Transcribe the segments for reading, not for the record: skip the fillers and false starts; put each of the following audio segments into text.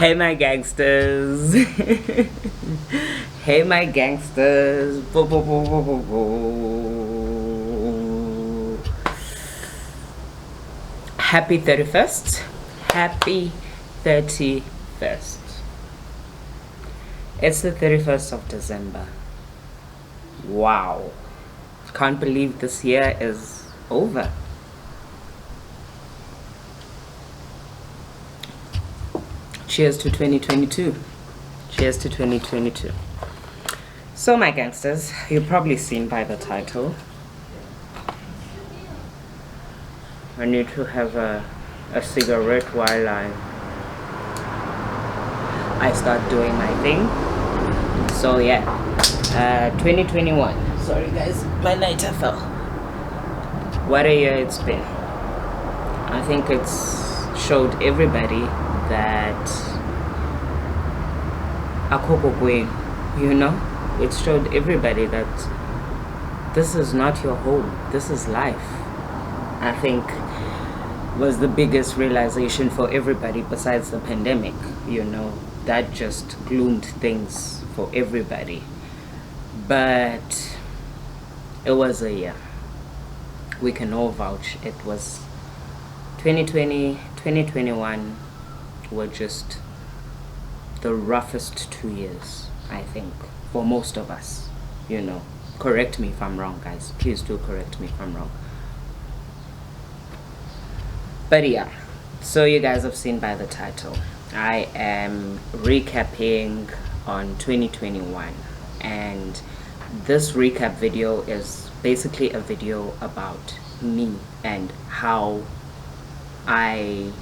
Hey my gangsters. Hey my gangsters. Bo, bo, bo, bo, bo, bo. Happy 31st. Happy 31st. It's the 31st of December. Wow. Can't believe this year is over. Cheers to 2022. Cheers to 2022. So my gangsters, you've probably seen by the title, I need to have a cigarette while I start doing my thing. So yeah, 2021. Sorry guys, my lighter fell. What a year it's been. I think it's showed everybody that you know, it showed everybody that this is not your home, this is life. I think was the biggest realization for everybody besides the pandemic, you know, that just gloomed things for everybody. But it was a year, we can all vouch. It was 2020, 2021 were just the roughest 2 years, I think, for most of us, you know. Correct me if I'm wrong, guys. Please do correct me if I'm wrong. But yeah, so you guys have seen by the title, I am recapping on 2021, and this recap video is basically a video about me and how I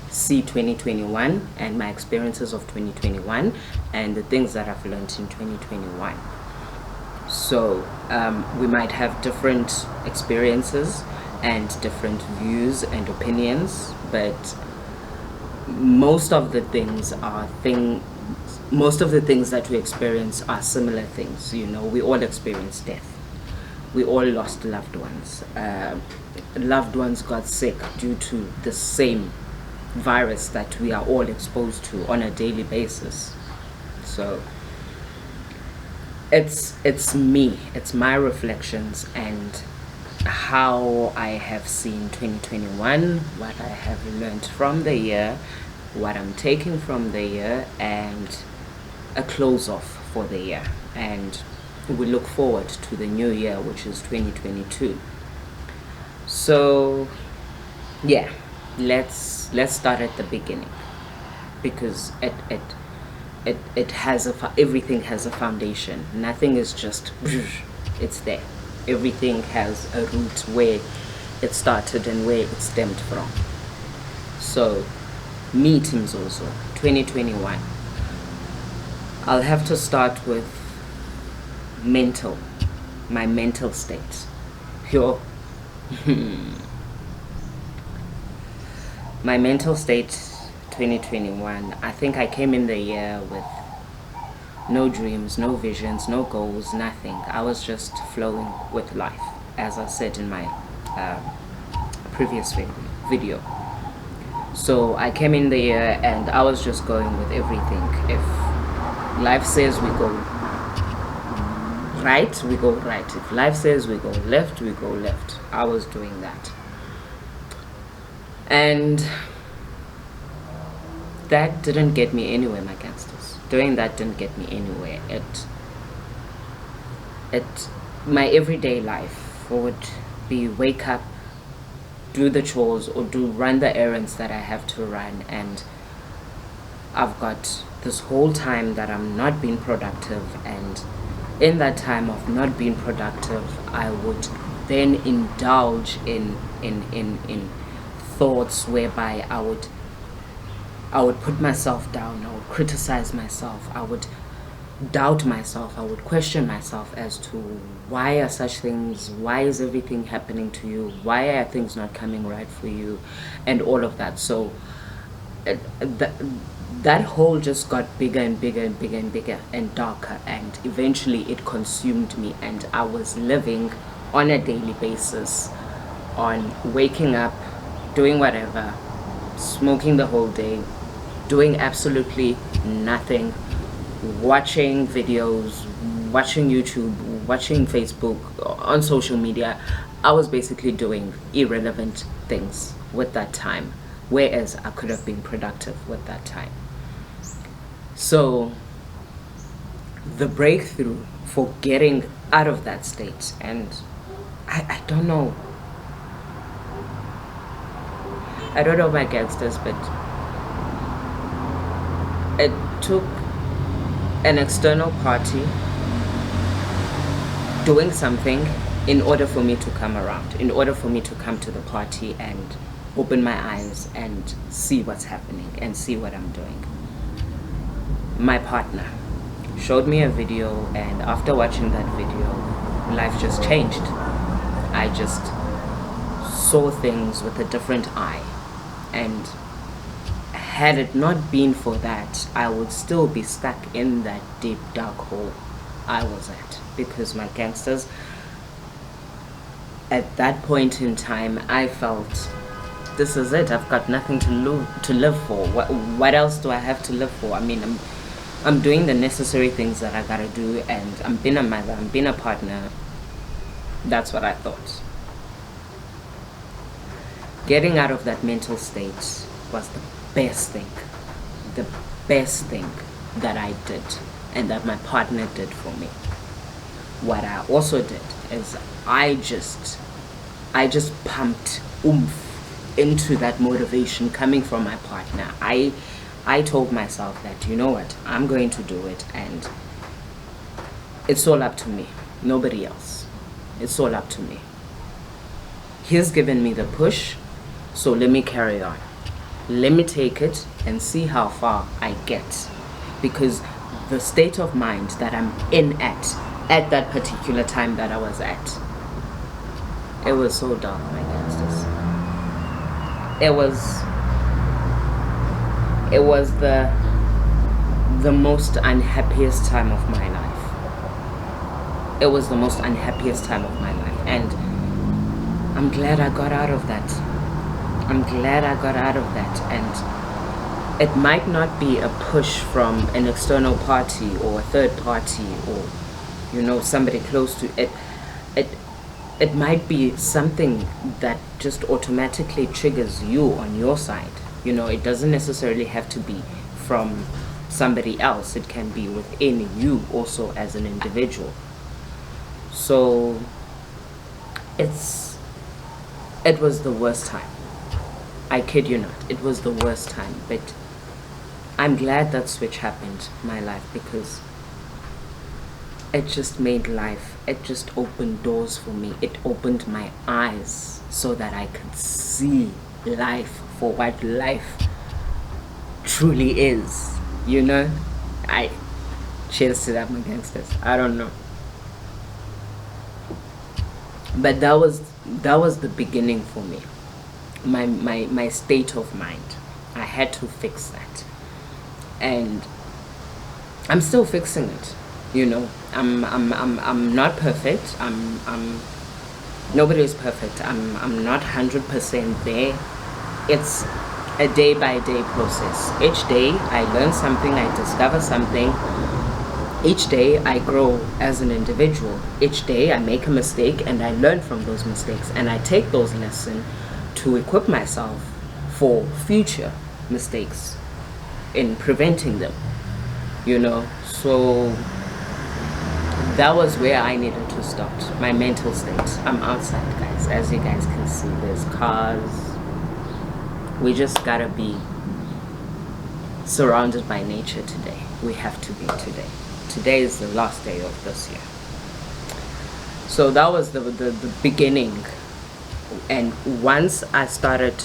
see 2021 and my experiences of 2021 and the things that I've learned in 2021. So we might have different experiences and different views and opinions, but most of the things that we experience are similar things. You know, we all experience death. We all lost loved ones. Loved ones got sick due to the same virus that we are all exposed to on a daily basis. So it's me, it's my reflections and how I have seen 2021, what I have learned from the year, what I'm taking from the year, and a close off for the year. And we look forward to the new year, which is 2022. So yeah, let's start at the beginning, because it has everything has a foundation. Nothing is just it's there. Everything has a root where it started and where it stemmed from. So me, Timz, also 2021, I'll have to start with my mental state. Yo. My mental state 2021, I think I came in the year with no dreams, no visions, no goals, nothing. I was just flowing with life, as I said in my previous video. So I came in the year and I was just going with everything. If life says we go right, we go right. If life says we go left, we go left. I was doing that. And that didn't get me anywhere, my gangsters. Doing that didn't get me anywhere. My everyday life would be wake up, do the chores, or run the errands that I have to run, and I've got this whole time that I'm not being productive, and in that time of not being productive, I would then indulge in thoughts whereby I would put myself down, I would criticize myself, I would doubt myself, I would question myself as to why are such things, why is everything happening to you, why are things not coming right for you, and all of that. So that hole just got bigger and bigger and bigger and bigger and darker, and eventually it consumed me, and I was living on a daily basis on waking up, doing whatever, smoking the whole day, doing absolutely nothing, watching videos, watching YouTube, watching Facebook, on social media. I was basically doing irrelevant things with that time, whereas I could have been productive with that time. So the breakthrough for getting out of that state, and I don't know. I don't know my gangsters, but it took an external party doing something in order for me to come around, in order for me to come to the party and open my eyes and see what's happening and see what I'm doing. My partner showed me a video, and after watching that video, life just changed. I just saw things with a different eye, and had it not been for that, I would still be stuck in that deep dark hole I was at, because my gangsters, at that point in time, I felt this is it. I've got nothing to live for. What else do I have to live for? I mean, I'm doing the necessary things that I gotta do, and I'm being a mother, I'm being a partner. That's what I thought. Getting out of that mental state was the best thing that I did and that my partner did for me. What I also did is I just pumped oomph into that motivation coming from my partner. I told myself that, you know what, I'm going to do it, and it's all up to me, nobody else. It's all up to me. He's given me the push, so let me carry on. Let me take it and see how far I get, because the state of mind that I'm in at that particular time that I was at, it was so dark, my gangsters. It was the most unhappiest time of my life. It was the most unhappiest time of my life, and I'm glad I got out of that. I'm glad I got out of that. And it might not be a push from an external party or a third party, or, you know, somebody close to it. It might be something that just automatically triggers you on your side. You know, it doesn't necessarily have to be from somebody else. It can be within you also as an individual. So it was the worst time. I kid you not, it was the worst time. But I'm glad that switch happened in my life, because it just made life, it just opened doors for me. It opened my eyes so that I could see life for what life truly is, you know. Cheers to that, my gangsters. I don't know, but that was the beginning for me. My state of mind, I had to fix that, and I'm still fixing it, you know. I'm not perfect. Nobody is perfect. I'm not 100% there. It's a day by day process. Each day I learn something, I discover something. Each day I grow as an individual. Each day I make a mistake and I learn from those mistakes, and I take those lessons to equip myself for future mistakes in preventing them, you know. So that was where I needed to start. My mental state. I'm outside, guys. As you guys can see, there's cars. We just gotta be surrounded by nature today. We have to be today. Today is the last day of this year. So that was the beginning. And once I started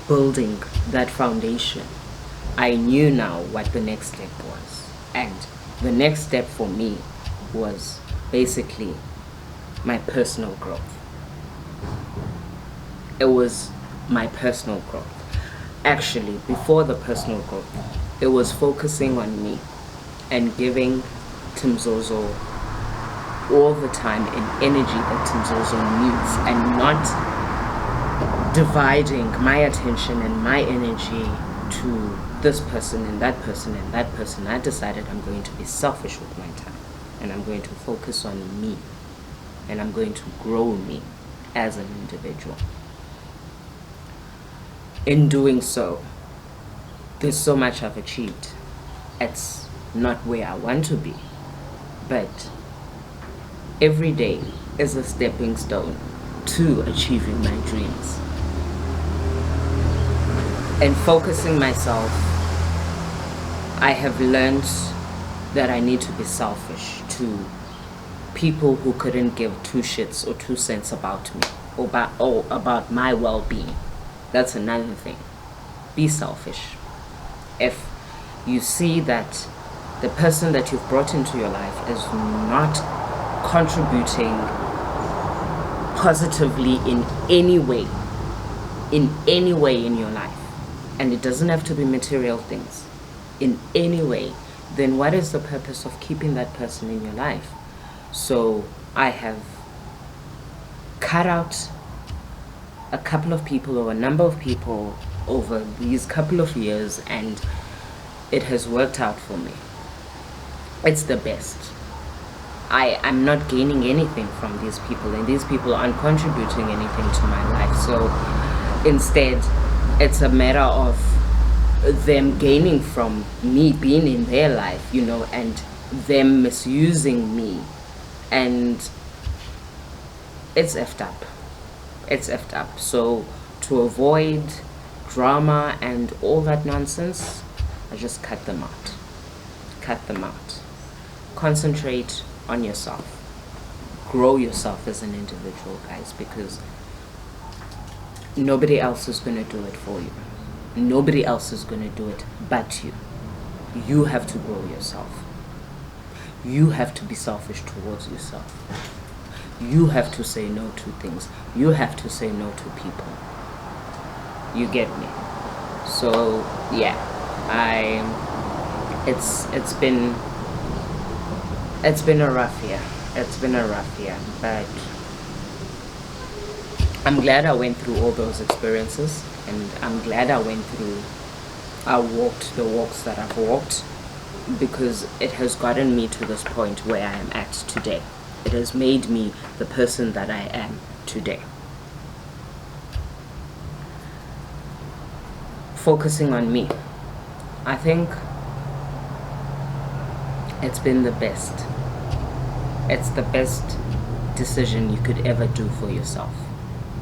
building that foundation, I knew now what the next step was. And the next step for me was basically my personal growth. It was my personal growth. Actually, before the personal growth, it was focusing on me and giving Timz all the time and energy that Timz needs, and not dividing my attention and my energy to this person and that person and that person, I decided I'm going to be selfish with my time, and I'm going to focus on me, and I'm going to grow me as an individual. In doing so, there's so much I've achieved. It's not where I want to be, but every day is a stepping stone to achieving my dreams. And focusing myself, I have learned that I need to be selfish to people who couldn't give two shits or 2 cents about me or about my well-being. That's another thing. Be selfish. If you see that the person that you've brought into your life is not contributing positively in any way in your life, and it doesn't have to be material things, in any way, then what is the purpose of keeping that person in your life? So I have cut out a couple of people or a number of people over these couple of years, and it has worked out for me. It's the best. I'm not gaining anything from these people, and these people aren't contributing anything to my life. So instead, it's a matter of them gaining from me being in their life, and them misusing me. And it's effed up. It's effed up. So to avoid drama and all that nonsense, I just cut them out. Cut them out. Concentrate on yourself. Grow yourself as an individual, guys, because nobody else is going to do it for you. Nobody else is going to do it but you. You have to grow yourself. You have to be selfish towards yourself. You have to say no to things. You have to say no to people. You get me? So yeah, it's been a rough year. It's been a rough year, but I'm glad I went through all those experiences, and I'm glad I walked the walks that I've walked, because it has gotten me to this point where I am at today. It has made me the person that I am today. Focusing on me, I think it's been the best. It's the best decision you could ever do for yourself.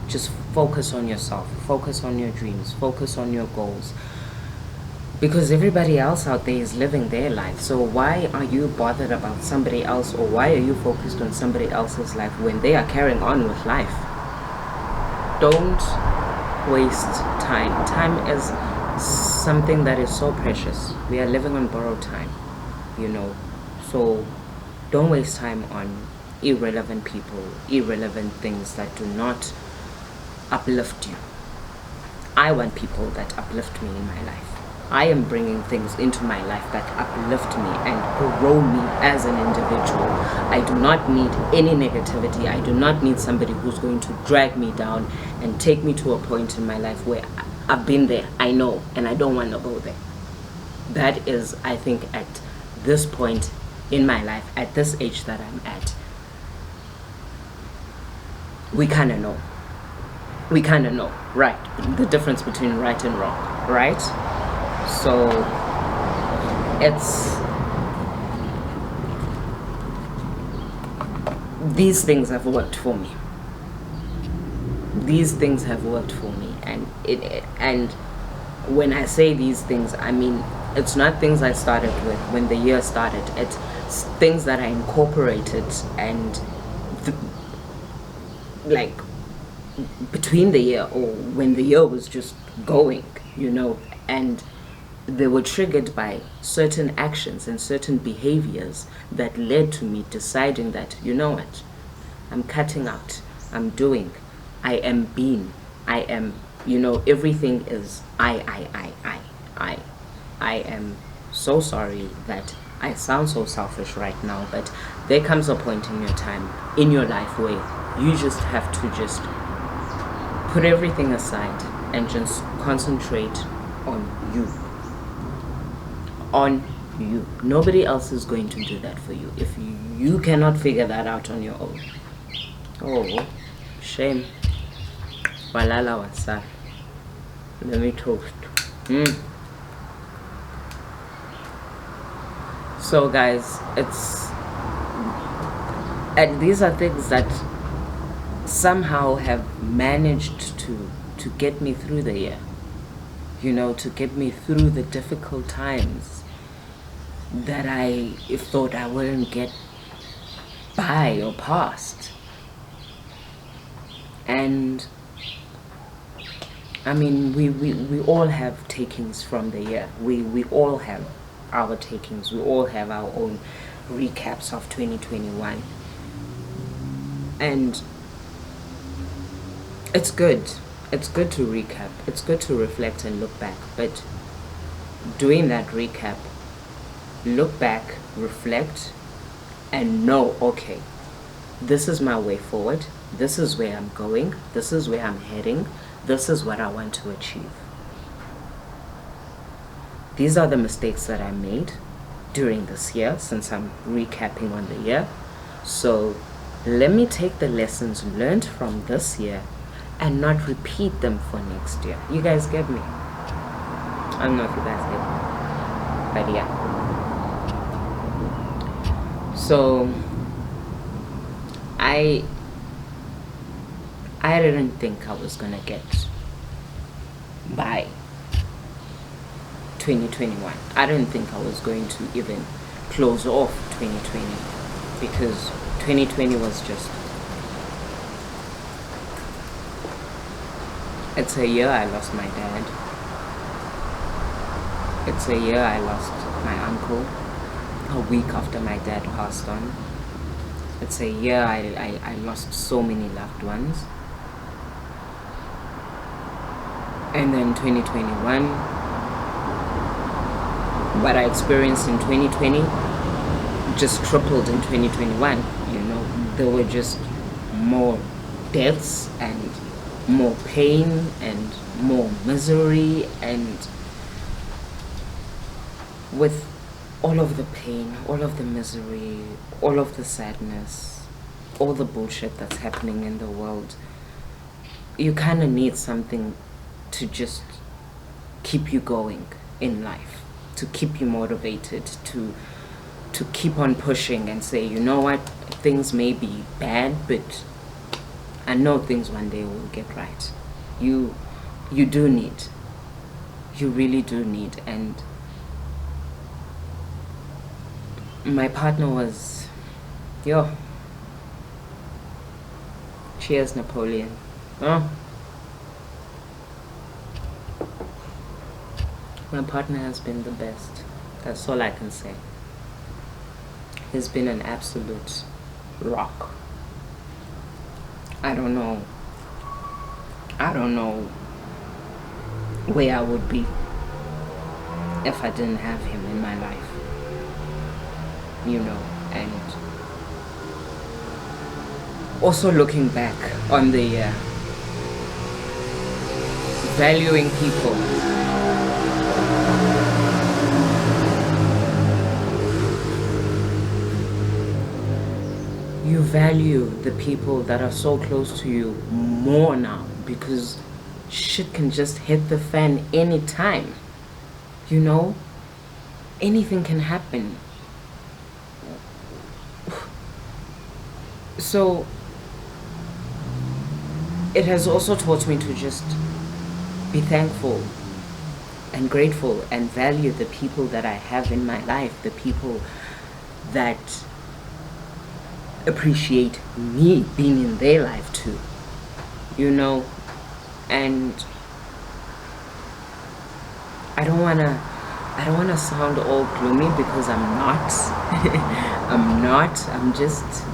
Just focus on yourself. Focus on your dreams. Focus on your goals. Because everybody else out there is living their life. So why are you bothered about somebody else, or why are you focused on somebody else's life when they are carrying on with life? Don't waste time. Time is something that is so precious. We are living on borrowed time, So don't waste time on irrelevant people, irrelevant things that do not uplift you. I want people that uplift me in my life. I am bringing things into my life that uplift me and grow me as an individual. I do not need any negativity. I do not need somebody who's going to drag me down and take me to a point in my life where I've been there, I know, and I don't want to go there. That is, I think, at this point in my life, at this age that I'm at, we kind of know. We kind of know, right? The difference between right and wrong, right? So these things have worked for me. These things have worked for me, and when I say these things, I mean it's not things I started with when the year started. It's things that I incorporated, and like between the year, or when the year was just going, and they were triggered by certain actions and certain behaviors that led to me deciding that, what, I'm cutting out, I'm doing, I am being, I am, everything is I am so sorry that I sound so selfish right now, but there comes a point in your life where you just have to just put everything aside and just concentrate on you. on you. Nobody else is going to do that for you if you cannot figure that out on your own. Oh, shame. Walala wasa. Let me toast. So guys, and these are things that somehow have managed to get me through the year, you know, to get me through the difficult times that I thought I wouldn't get by or past. And I mean, we all have takings from the year. We all have our takings. We all have our own recaps of 2021. And it's good. It's good to recap. It's good to reflect and look back. But doing that recap, look back, reflect, and know, okay, this is my way forward. This is where I'm going. This is where I'm heading. This is what I want to achieve. These are the mistakes that I made during this year, since I'm recapping on the year. So let me take the lessons learned from this year and not repeat them for next year. You guys get me? I don't know if you guys get me, but yeah. So I didn't think I was gonna get by 2021. I didn't think I was going to even close off 2020, because 2020 was just, it's a year I lost my dad. It's a year I lost my uncle a week after my dad passed on. It's a year I lost so many loved ones. And then 2021, what I experienced in 2020 just tripled in 2021. You know, there were just more deaths and more pain and more misery, and with all of the pain, all of the misery, all of the sadness, all the bullshit that's happening in the world, you kind of need something to just keep you going in life, to keep you motivated, to keep on pushing and say, you know what, things may be bad, but I know things one day will get right. You do need, you really do need. And my partner was, cheers Napoleon. My partner has been the best. That's all I can say. He's been an absolute rock. I don't know where I would be if I didn't have him in my life. You know, and also looking back on the year, valuing people. You value the people that are so close to you more now, because shit can just hit the fan anytime. You know, anything can happen. So it has also taught me to just be thankful and grateful and value the people that I have in my life, the people that appreciate me being in their life too, you know. And I don't wanna sound all gloomy, because I'm not. I'm just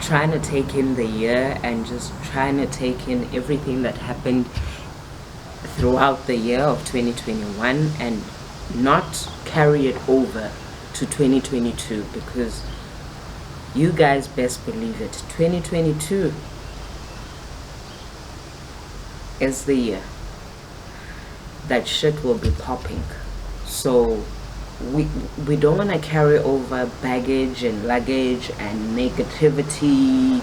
trying to take in the year and just trying to take in everything that happened throughout the year of 2021 and not carry it over to 2022, because you guys best believe it, 2022 is the year that shit will be popping. So we we don't want to carry over baggage and luggage and negativity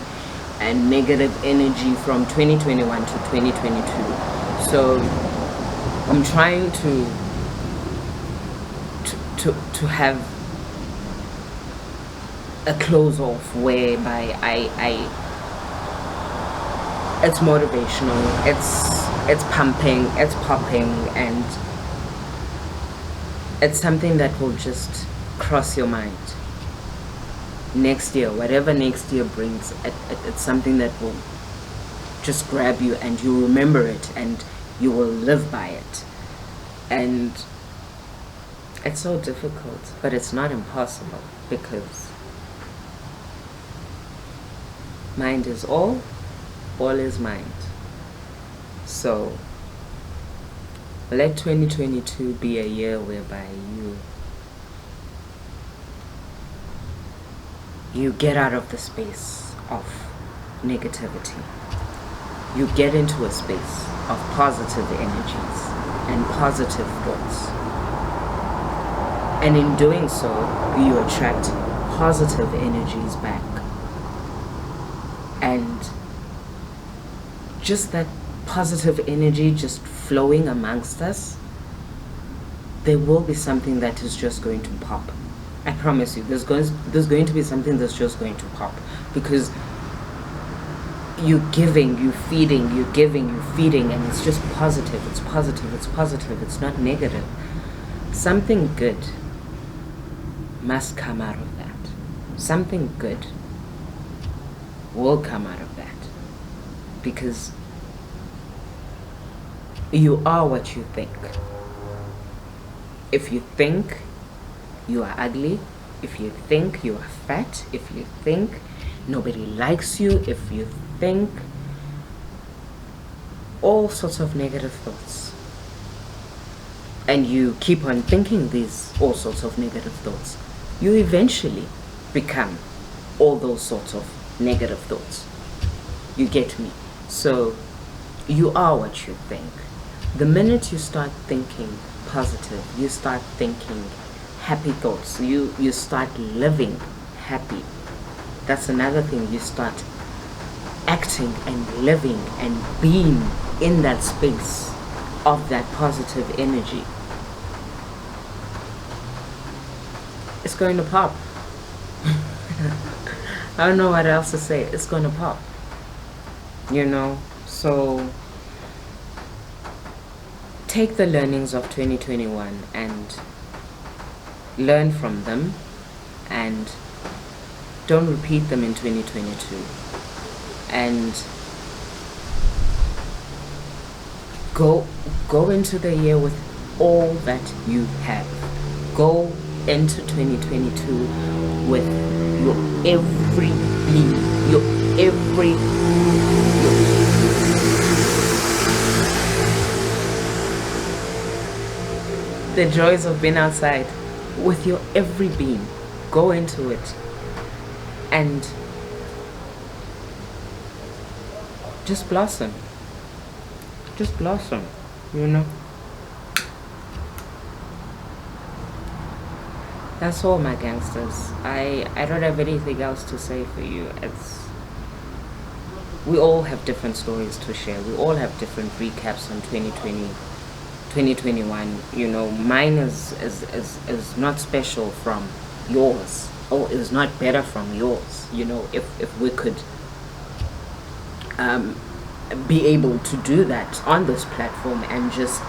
and negative energy from 2021 to 2022. So I'm trying to have a close off whereby I it's motivational, it's pumping, it's popping, and it's something that will just cross your mind. Next year, whatever next year brings, it's something that will just grab you and you remember it and you will live by it. And it's so difficult, but it's not impossible, because mind is all is mind. So let 2022 be a year whereby you get out of the space of negativity. You get into a space of positive energies and positive thoughts. And in doing so, you attract positive energies back. And just that positive energy just flowing amongst us, there will be something that is just going to pop. I promise you, there's going to be something that's just going to pop, because you're giving, you're feeding, you're giving, you're feeding, and it's just positive, it's positive, it's positive, it's not negative. Something good must come out of that. Something good will come out of that, because you are what you think. If you think you are ugly, if you think you are fat, if you think nobody likes you, if you think all sorts of negative thoughts, and you keep on thinking these all sorts of negative thoughts, you eventually become all those sorts of negative thoughts. You get me? So you are what you think. The minute you start thinking positive, you start thinking happy thoughts, you start living happy. That's another thing. You start acting and living and being in that space of that positive energy. It's going to pop. I don't know what else to say. It's going to pop. So take the learnings of 2021 and learn from them, and don't repeat them in 2022. And go into the year with all that you have. Go into 2022 with your every being, your every the joys of being outside with your every being. Go into it and just blossom. Just blossom, That's all, my gangsters. I don't have anything else to say for you. We all have different stories to share. We all have different recaps on 2020, 2021. Mine is not special from yours, or is not better from yours. If we could be able to do that on this platform, and just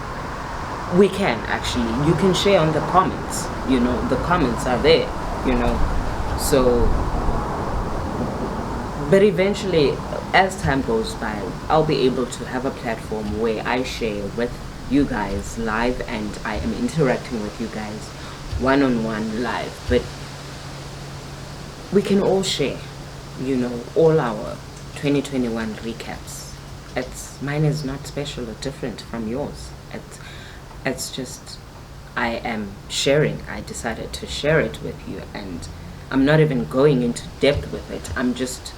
we can actually, you can share on the comments. The comments are there. So, but eventually, as time goes by, I'll be able to have a platform where I share with you guys live, and I am interacting with you guys one-on-one live. But we can all share, all our 2021 recaps. Mine is not special or different from yours. It's just, I am sharing. I decided to share it with you, and I'm not even going into depth with it. I'm just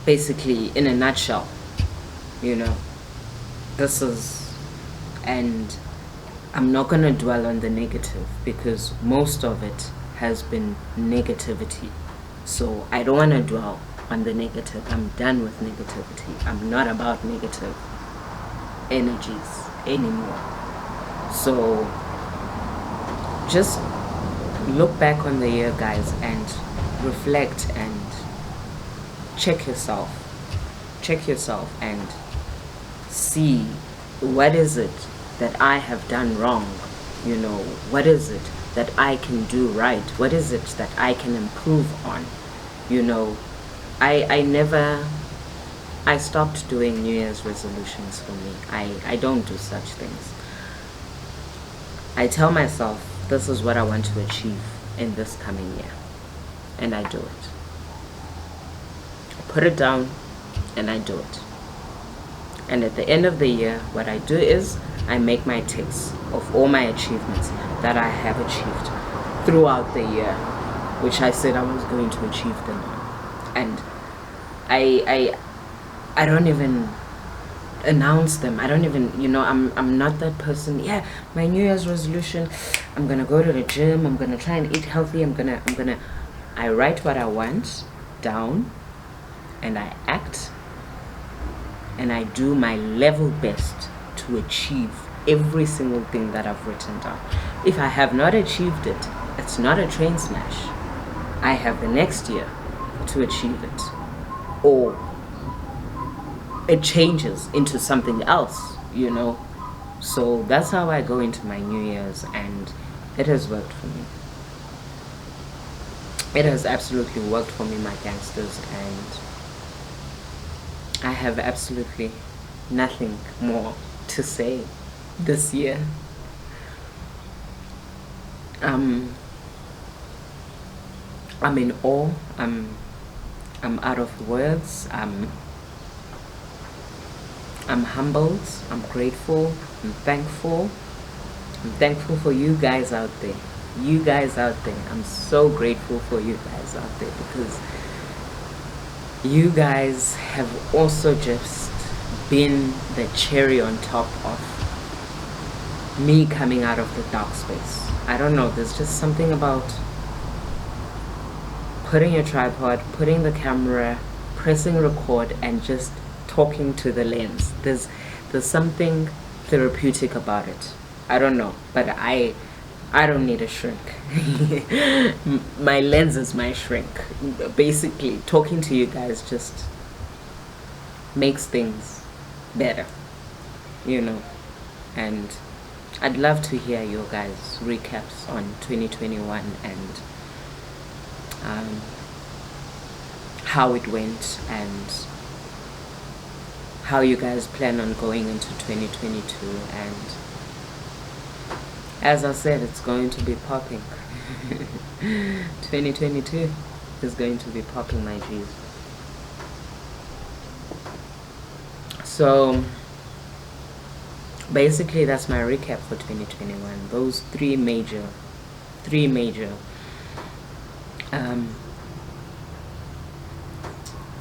basically, in a nutshell, this is, and I'm not going to dwell on the negative because most of it has been negativity. So I don't want to dwell on the negative. I'm done with negativity. I'm not about negative energies anymore. So just look back on the year, guys, and reflect and check yourself and see what is it that I have done wrong. What is it that I can do right? What is it that I can improve on? I stopped doing New Year's resolutions for me. I don't do such things. I tell myself this is what I want to achieve in this coming year, and I do it. I put it down and I do it. And at the end of the year, what I do is I make my ticks of all my achievements that I have achieved throughout the year, which I said I was going to achieve them. And I don't even announce them. I don't even, I'm not that person. Yeah, my New Year's resolution, I'm gonna go to the gym, I'm gonna try and eat healthy, I write what I want down, and I act, and I do my level best to achieve every single thing that I've written down. If I have not achieved it, it's not a train smash. I have the next year to achieve it, or it changes into something else, So that's how I go into my New Year's, and it has worked for me. It has absolutely worked for me, my gangsters, and I have absolutely nothing more to say this year. I'm in awe. I'm out of words. I'm humbled. I'm grateful. I'm thankful. I'm thankful for you guys out there. I'm so grateful for you guys out there, because you guys have also just been the cherry on top of me coming out of the dark space. I don't know, there's just something about putting your tripod, putting the camera, pressing record, and just talking to the lens. There's something therapeutic about it. I don't know, but I don't need a shrink. My lens is my shrink. Basically, talking to you guys just makes things better, and I'd love to hear your guys' recaps on 2021 and how it went, and how you guys plan on going into 2022. And as I said, it's going to be popping. 2022 is going to be popping, my G's. So basically that's my recap for 2021. Those three major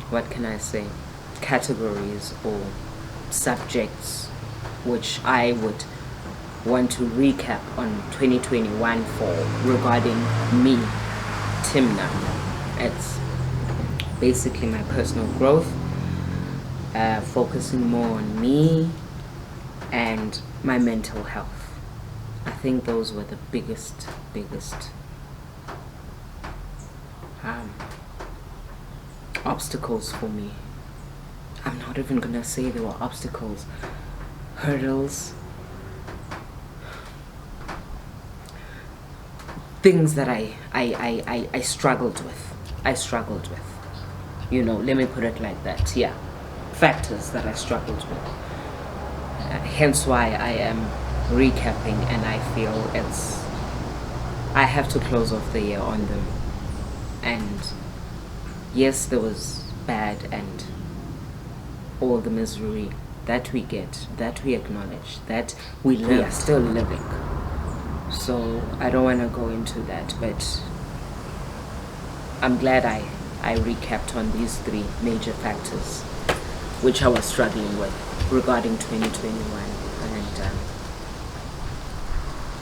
what can I say, categories or subjects which I would want to recap on 2021 for, regarding me, Timna. It's basically my personal growth, focusing more on me and my mental health. I think those were the biggest obstacles for me. I'm not even gonna say they were obstacles, hurdles, things that I struggled with. Let me put it like that. Yeah, factors that I struggled with. Hence why I am recapping, and I feel I have to close off the year on them. And yes, there was bad and all the misery that we get, that we acknowledge, that we are still living. So I don't want to go into that, but I'm glad I recapped on these three major factors which I was struggling with regarding 2021. And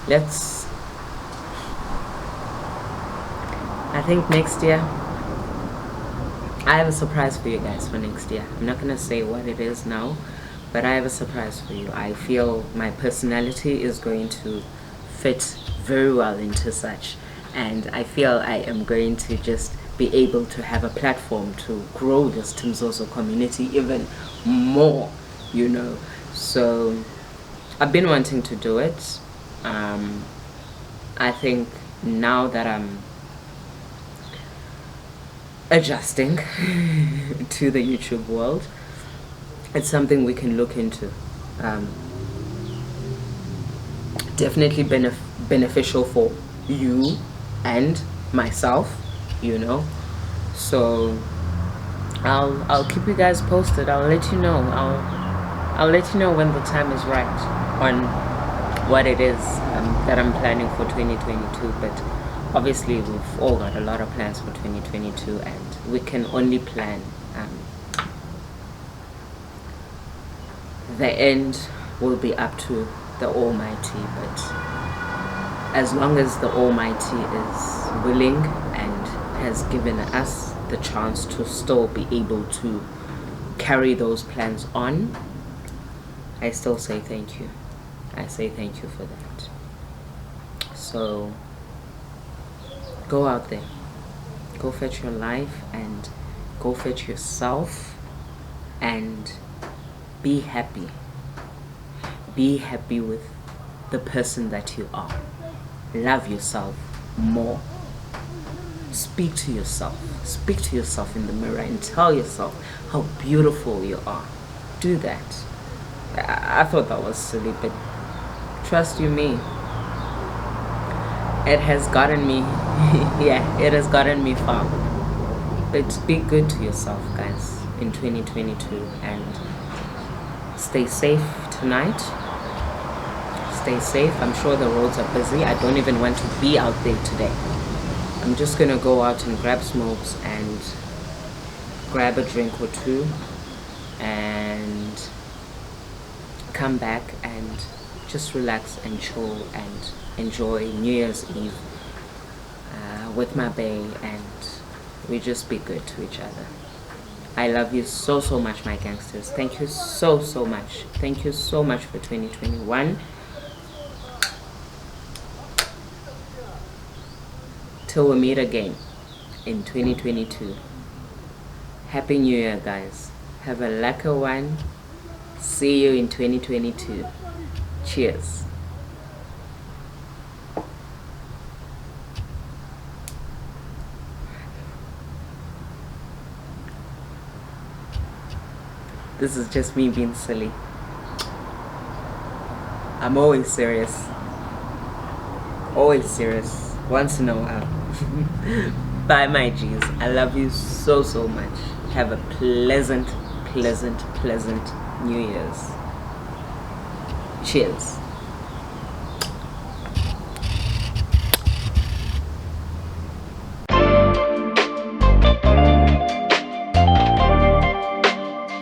let's, I think next year, I have a surprise for you guys for next year. I'm not going to say what it is now, but I have a surprise for you. I feel my personality is going to fit very well into such, and I feel I am going to just be able to have a platform to grow this Timzozo community even more, you know. So I've been wanting to do it. I think now that I'm adjusting to the YouTube world, it's something we can look into. Definitely beneficial for you and myself, you know. So I'll keep you guys posted. I'll let you know. I'll let you know when the time is right on what it is that I'm planning for 2022. But obviously we've all got a lot of plans for 2022, and we can only plan. The end will be up to the Almighty, but as long as the Almighty is willing and has given us the chance to still be able to carry those plans on, I still say thank you. I say thank you for that. So go out there, go fetch your life and go fetch yourself, and be happy. Be happy with the person that you are. Love yourself more. Speak to yourself. Speak to yourself in the mirror and tell yourself how beautiful you are. Do that. I thought that was silly, but trust you me, it has gotten me, yeah, it has gotten me far. But be good to yourself, guys, in 2022, and stay safe tonight. Stay safe. I'm sure the roads are busy. I don't even want to be out there today. I'm just gonna go out and grab smokes and grab a drink or two and come back and just relax and chill and enjoy New Year's Eve with my bae, and we just be good to each other. I love you so much, my gangsters. Thank you so much. Thank you so much for 2021. Till we meet again in 2022. Happy New Year, guys. Have a lekker one. See you in 2022. Cheers. This is just me being silly. I'm always serious. Always serious. Once in a while. Bye, my G's. I love you so much. Have a pleasant New Year's. Cheers.